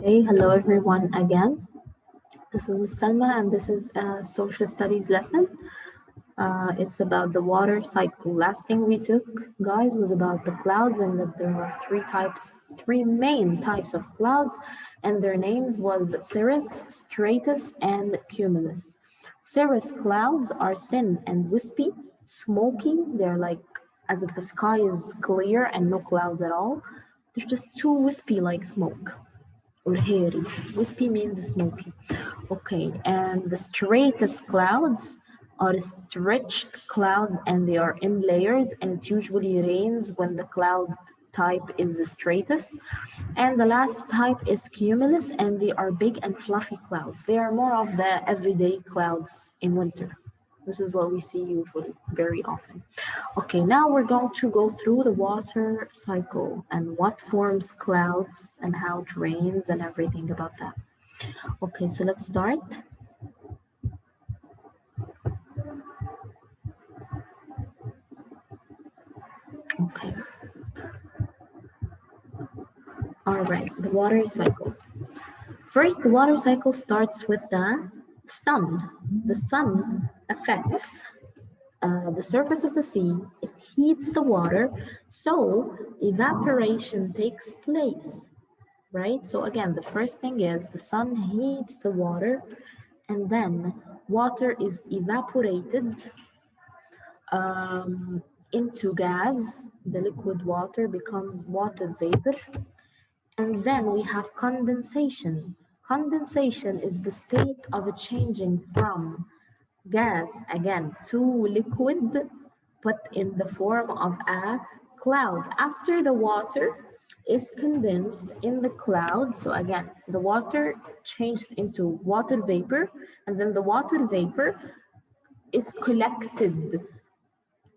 Hey, hello everyone again. This is Salma and this is a social studies lesson. It's about the water cycle. Last thing we took, guys, was about the clouds and that there are three main types of clouds, and their names was cirrus, stratus, and cumulus. Cirrus clouds are thin and wispy, smoky. They're like as if the sky is clear and no clouds at all. They're just too wispy like smoke or hairy. Wispy means smoky. Okay, and the straightest clouds are stretched clouds and they are in layers, and it usually rains when the cloud type is the straightest. And the last type is cumulus, and they are big and fluffy clouds. They are more of the everyday clouds in winter. This is what we see usually, very often. Okay, now we're going to go through the water cycle and what forms clouds and how it rains and everything about that. Okay, so let's start. Okay, all right, the water cycle. First, the water cycle starts with the sun. The sun affects the surface of the sea, it heats the water, so evaporation takes place, right? So again, the first thing is the sun heats the water, and then water is evaporated into gas. The liquid water becomes water vapor, and then we have condensation. Condensation is the state of changing from gas again to liquid, but in the form of a cloud. After the water is condensed in the cloud, so again, the water changed into water vapor, and then the water vapor is collected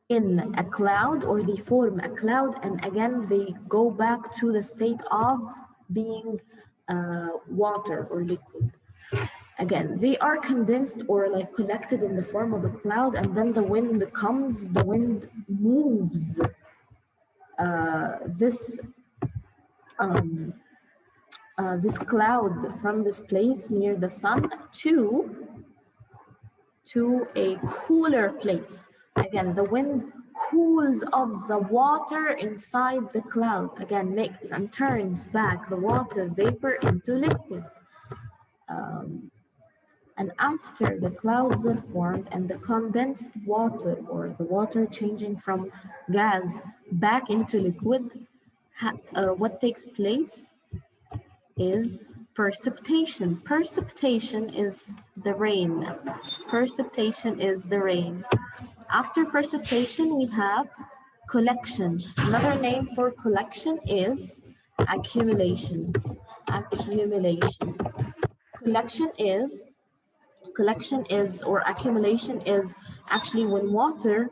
in a cloud or they form a cloud, and again they go back to the state of being water or liquid. Again, they are condensed or like collected in the form of a cloud, and then the wind comes, the wind moves this this cloud from this place near the sun to a cooler place. Again, the wind cools off the water inside the cloud, again make and turns back the water vapor into liquid. And after the clouds are formed and the condensed water or the water changing from gas back into liquid, what takes place is precipitation. Precipitation is the rain. Precipitation is the rain. After precipitation, we have collection. Another name for collection is accumulation. Accumulation. Collection is or accumulation is actually when water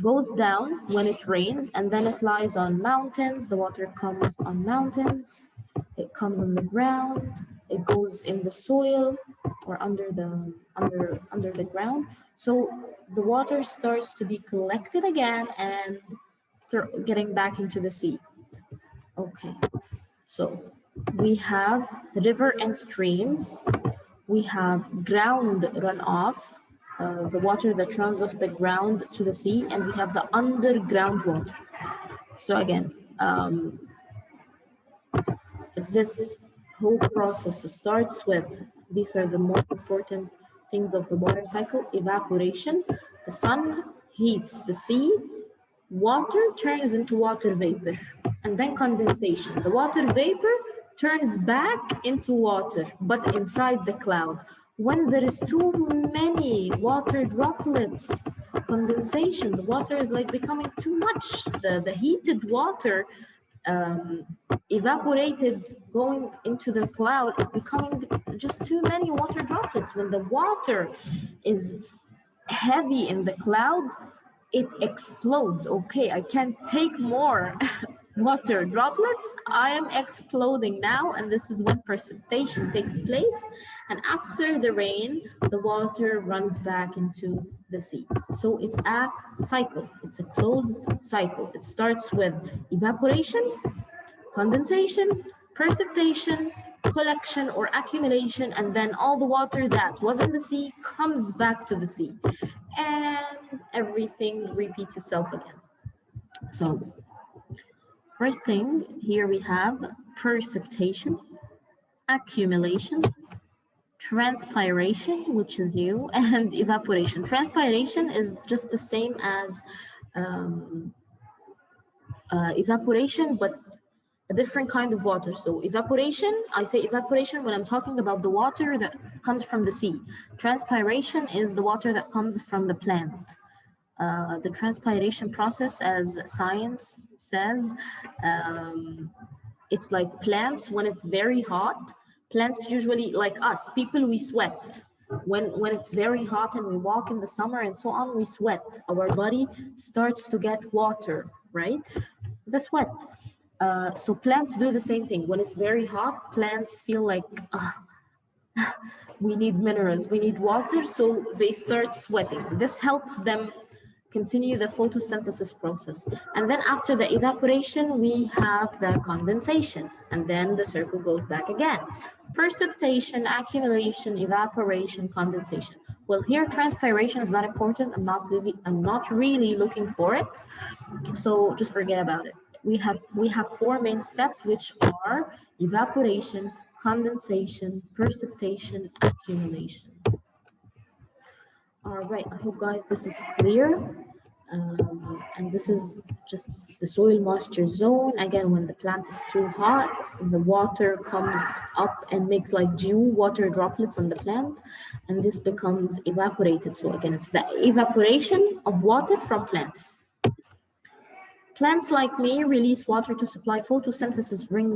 goes down when it rains and then it lies on mountains. The water comes on mountains, it comes on the ground, it goes in the soil or under the ground. So the water starts to be collected again and getting back into the sea. Okay, so we have river and streams. We have ground runoff, the water that runs off the ground to the sea, and we have the underground water. So again, this whole process starts with, these are the most important things of the water cycle: evaporation, the sun heats the sea, water turns into water vapor, and then condensation. The water vapor turns back into water, but inside the cloud. When there is too many water droplets, condensation, the water is like becoming too much. The heated water evaporated going into the cloud is becoming just too many water droplets. When the water is heavy in the cloud, it explodes. Okay, I can't take more water droplets. I am exploding now, and this is when precipitation takes place. And after the rain, the water runs back into the sea. So it's a cycle. It's a closed cycle. It starts with evaporation, condensation, precipitation, collection or accumulation, and then all the water that was in the sea comes back to the sea. And everything repeats itself again. So first thing, here we have precipitation, accumulation, transpiration, which is new, and evaporation. Transpiration is just the same as um, evaporation, but a different kind of water. So evaporation, I say evaporation when I'm talking about the water that comes from the sea. Transpiration is the water that comes from the plant. The transpiration process, as science says, um, it's like plants when it's very hot. Plants usually, like us, people, we sweat. When it's very hot and we walk in the summer and so on, we sweat. Our body starts to get water, right? The sweat. So plants do the same thing. When it's very hot, plants feel like we need minerals, we need water, so they start sweating. This helps them continue the photosynthesis process. And then after the evaporation, we have the condensation, and then the circle goes back again. Precipitation, accumulation, evaporation, condensation. Well, here transpiration is not important. I'm not really looking for it. So just forget about it. We have four main steps, which are evaporation, condensation, precipitation, accumulation. All right, I hope guys this is clear. And this is just the soil moisture zone. Again, when the plant is too hot, the water comes up and makes like dew, water droplets on the plant, and this becomes evaporated. So again, it's the evaporation of water from plants. Plants like me release water to supply photosynthesis, bring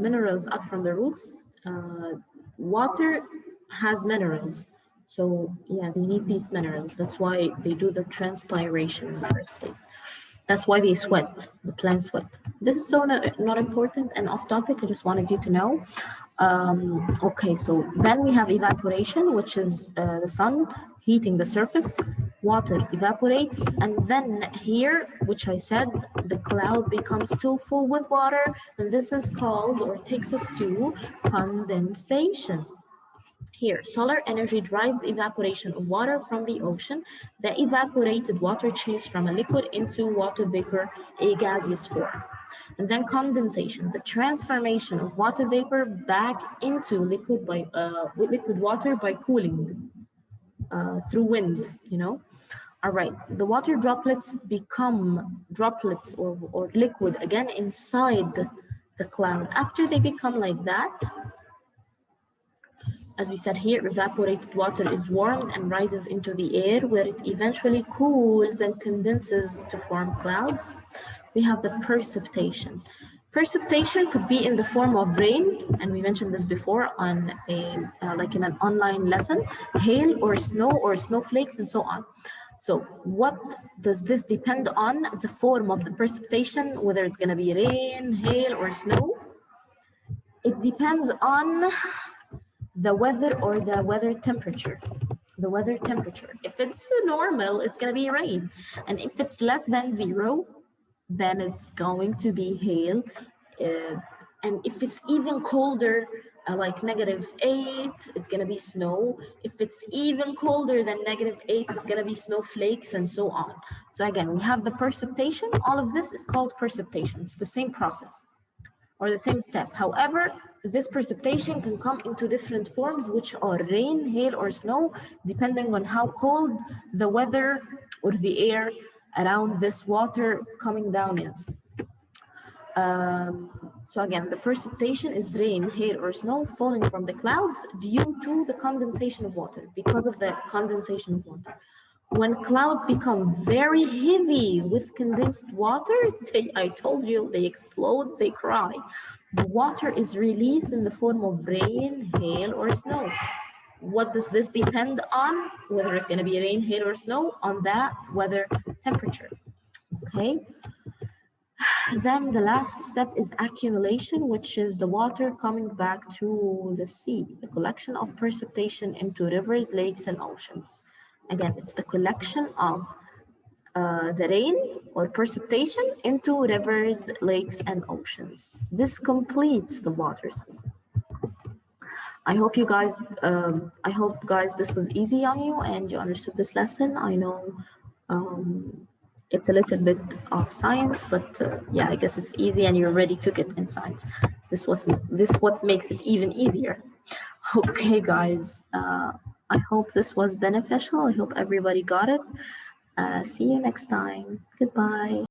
minerals up from the roots. Water has minerals. So yeah, they need these minerals. That's why they do the transpiration in the first place. That's why they sweat, the plants sweat. This is so not important and off topic. I just wanted you to know. Okay, so then we have evaporation, which is the sun heating the surface, water evaporates, and then here, which I said, the cloud becomes too full with water, and this is called, or takes us to, condensation. Here, solar energy drives evaporation of water from the ocean. The evaporated water changes from a liquid into water vapor, a gaseous form. And then condensation, the transformation of water vapor back into liquid water by cooling through wind, All right, the water droplets become droplets or liquid again inside the cloud. After they become like that, as we said here, evaporated water is warmed and rises into the air where it eventually cools and condenses to form clouds. We have the precipitation. Precipitation could be in the form of rain, and we mentioned this before on like in an online lesson, hail or snow or snowflakes and so on. So what does this depend on? The form of the precipitation, whether it's going to be rain, hail, or snow. It depends on the weather or the weather temperature. The weather temperature. If it's normal, it's going to be rain. And if it's less than 0, then it's going to be hail. And if it's even colder, like -8, it's going to be snow. If it's even colder than -8, it's going to be snowflakes and so on. So again, we have the precipitation. All of this is called precipitation. It's the same process or the same step. However, this precipitation can come into different forms, which are rain, hail, or snow, depending on how cold the weather or the air around this water coming down is. So again, the precipitation is rain, hail, or snow falling from the clouds due to the condensation of water, because of the condensation of water. When clouds become very heavy with condensed water, I told you, they explode, they cry. The water is released in the form of rain, hail, or snow. What does this depend on? Whether it's going to be rain, hail, or snow, on that weather temperature. Okay. Then the last step is accumulation, which is the water coming back to the sea, the collection of precipitation into rivers, lakes, and oceans. Again, it's the collection of the rain or precipitation into rivers, lakes, and oceans. This completes the water cycle. I hope you guys, I hope guys, this was easy on you and you understood this lesson. I know it's a little bit of science, but yeah, I guess it's easy and you already took it in science. This what makes it even easier. Okay, guys, I hope this was beneficial. I hope everybody got it. See you next time. Goodbye.